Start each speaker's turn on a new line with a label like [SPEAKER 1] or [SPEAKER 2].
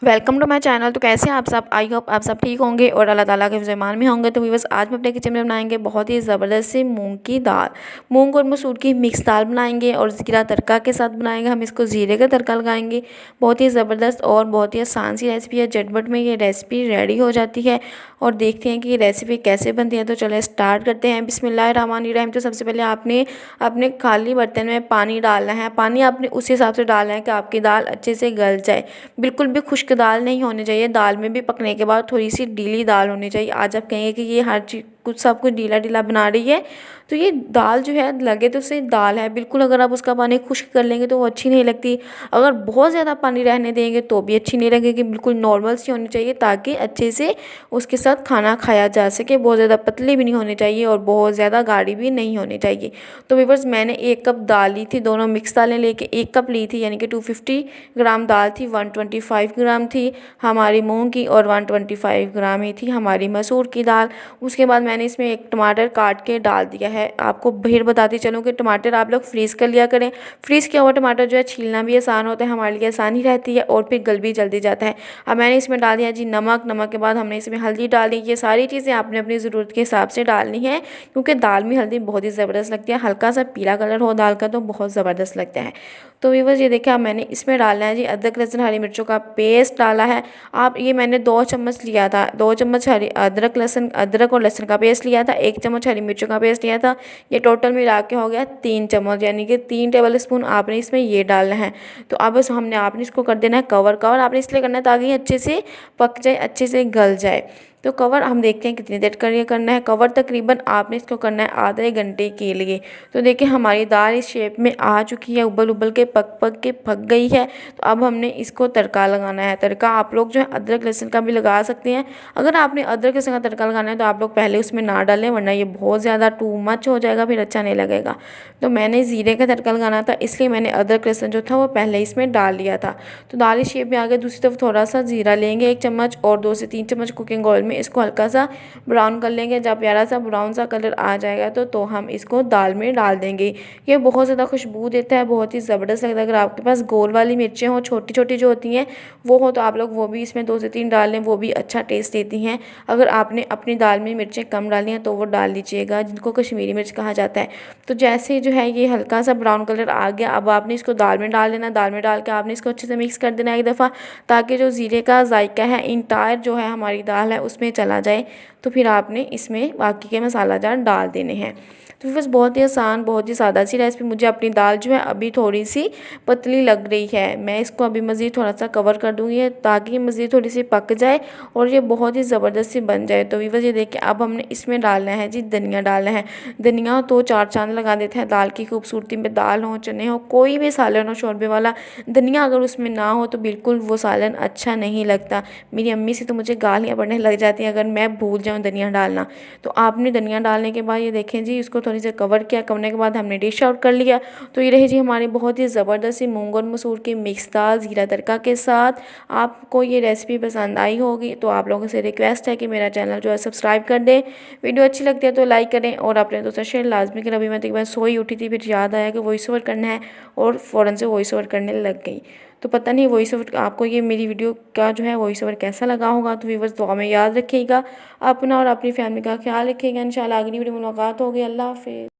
[SPEAKER 1] Welcome to my channel. तो कैसे हैं आप सब? आई होप आप सब ठीक होंगे और अल्लाह ताला के फज़ल में होंगे। तो व्यूअर्स, आज हम अपने किचन में बनाएंगे बहुत ही ज़बरदस्त सी मूंग की दाल। मूंग और मसूर की मिक्स दाल बनाएंगे और ज़ीरा तड़का के साथ बनाएंगे। हम इसको ज़ीरे का तड़का लगाएंगे। बहुत ही ज़बरदस्त और बहुत ही आसान सी रेसिपी है। झटपट में ये रेसिपी रेडी हो जाती है और देखते हैं कि ये रेसिपी कैसे बनती है। तो चलिए स्टार्ट करते हैं। बिस्मिल्लाहिर्रहमानिर्रहीम। तो सबसे पहले आपने अपने खाली बर्तन में पानी डालना है। पानी आपने उस हिसाब से डालना है कि आपकी दाल अच्छे से गल जाए। बिल्कुल भी खुश्क दाल नहीं होनी चाहिए। दाल में भी पकने के बाद थोड़ी सी गीली दाल होनी चाहिए। आज आप कहेंगे कि ये हर चीज़ कुछ सब कुछ ढीला ढीला बना रही है, तो ये दाल जो है लगे तो सही दाल है बिल्कुल। अगर आप उसका पानी खुश्क कर लेंगे तो वो अच्छी नहीं लगती। अगर बहुत ज़्यादा पानी रहने देंगे तो भी अच्छी नहीं लगेगी। बिल्कुल नॉर्मल सी होनी चाहिए ताकि अच्छे से उसके साथ खाना खाया जा सके। बहुत ज़्यादा पतली भी नहीं होनी चाहिए और बहुत ज़्यादा गाढ़ी भी नहीं होनी चाहिए। तो व्यूअर्स, मैंने 1 कप दाल ली थी। दोनों मिक्स दालें लेके 1 कप ली थी, यानी कि 250 ग्राम दाल थी। 125 ग्राम थी हमारी मूंग की और 125 ग्राम ही थी हमारी मसूर की दाल। उसके बाद मैंने इसमें एक टमाटर काट के डाल दिया है। आपको फिर बताती चलूँ कि टमाटर आप लोग फ्रीज़ कर लिया करें। फ्रीज़ किया हुआ टमाटर जो है छीलना भी आसान होता है, हमारे लिए आसानी रहती है और फिर गल भी जल्दी जाता है। अब मैंने इसमें डाल दिया जी नमक। नमक के बाद हमने इसमें हल्दी डाली। ये सारी चीज़ें आपने अपनी ज़रूरत के हिसाब से डालनी है, क्योंकि दाल में हल्दी बहुत ही ज़बरदस्त लगती है। हल्का सा पीला कलर हो दाल का तो बहुत ज़बरदस्त लगता है। तो व्यूअर्स, ये देखिए अब मैंने इसमें डालना है जी अदरक लहसुन हरी मिर्चों का पेस्ट डाला है। आप ये मैंने 2 चम्मच लिया था। 2 चम्मच अदरक और लहसुन का पेस्ट लिया था। 1 चम्मच हरी मिर्चों का पेस्ट लिया था। ये टोटल मिला के हो गया 3 चम्मच, यानी कि 3 टेबल स्पून आपने इसमें ये डालना है। तो अब बस आपने इसको कर देना है कवर। कवर आपने इसलिए करना है ताकि ये अच्छे से पक जाए, अच्छे से गल जाए। तो कवर हम देखते हैं कितनी देर कर करना है। कवर तकरीबन आपने इसको करना है आधे घंटे के लिए। तो देखिए हमारी दाल इस शेप में आ चुकी है, उबल उबल के पक के पक गई है। तो अब हमने इसको तड़का लगाना है। तड़का आप लोग जो है अदरक लहसुन का भी लगा सकते हैं। अगर आपने अदरक लहसुन का तड़का लगाना है तो आप लोग पहले उसमें ना डालें, वरना ये बहुत ज़्यादा टू मच हो जाएगा, फिर अच्छा नहीं लगेगा। तो मैंने ज़ीरे का तड़का लगाना था, इसलिए मैंने अदरक लहसुन जो था वो पहले इसमें डाल लिया था। तो दाल इस शेप में आ गई। दूसरी तरफ थोड़ा सा ज़ीरा लेंगे 1 चम्मच और 2 से 3 चम्मच कुकिंग ऑयल में इसको हल्का सा ब्राउन कर लेंगे। जब प्यारा सा ब्राउन सा कलर आ जाएगा तो हम इसको दाल में डाल देंगे। ये बहुत ज़्यादा खुशबू देता है, बहुत ही ज़बरदस्त लगता है। अगर आपके पास गोल वाली मिर्चें हो, छोटी छोटी जो होती हैं वो हो, तो आप लोग वो भी इसमें 2 से 3 डाल लें, वो भी अच्छा टेस्ट देती हैं। अगर आपने अपनी दाल में मिर्चें कम डाली हैं तो वो डाल लीजिएगा, जिनको कश्मीरी मिर्च कहा जाता है। तो जैसे जो है ये हल्का सा ब्राउन कलर आ गया, अब आपने इसको दाल में डाल देना। दाल में डाल के आपने इसको अच्छे से मिक्स कर देना एक दफ़ा, ताकि जो ज़ीरे का जायका है इंटायर जो है हमारी दाल है उसमें चला जाए। तो फिर आपने इसमें बाकी के मसाला जार डाल देने हैं। तो बस बहुत ही आसान, बहुत ही सादा सी रेसिपी। मुझे अपनी दाल जो है अभी थोड़ी सी पतली लग रही है। मैं इसको अभी मज़ीद थोड़ा सा कवर कर दूँगी ताकि ये मज़ीद थोड़ी सी पक जाए और ये बहुत ही ज़बरदस्त सी बन जाए। तो बस ये देखिए अब हमने इसमें डालना है जी धनिया डालना है। धनिया तो 4 चाँद लगा देते हैं दाल की खूबसूरती में। दाल हो, चने हो, कोई भी सालन हो शोरबे वाला, धनिया अगर उसमें ना हो तो बिल्कुल वो सालन अच्छा नहीं लगता। मेरी अम्मी से तो मुझे गालियाँ पड़ने लग जाती हैं अगर मैं भूल जाऊँ धनिया डालना। तो आपने धनिया डालने के बाद ये देखें जी इसको थोड़ी सी कवर किया। करने के बाद हमने डिश आउट कर लिया। तो ये रही जी हमारी बहुत ही ज़बरदस्त सी मूंग और मसूर की मिक्स दाल ज़ीरा तड़का के साथ। आपको ये रेसिपी पसंद आई होगी तो आप लोगों से रिक्वेस्ट है कि मेरा चैनल जो है सब्सक्राइब कर दें। वीडियो अच्छी लगती है तो लाइक करें और अपने दोस्तों से शेयर लाजमी करें। अभी मैं तकरीबन सोई उठी थी, फिर याद आया कि वॉइस ओवर करना है और फ़ौरन से वॉइस ओवर करने लग गई। तो पता नहीं वॉइस ओवर आपको ये मेरी वीडियो का जो है वॉइस ओवर कैसा लगा होगा। तो व्यूअर्स, दुआ में याद रखिएगा, अपना और अपनी फैमिली का ख्याल रखिएगा। इंशाल्लाह अगली वीडियो में मुलाकात होगी। अल्लाह हाफ़िज़।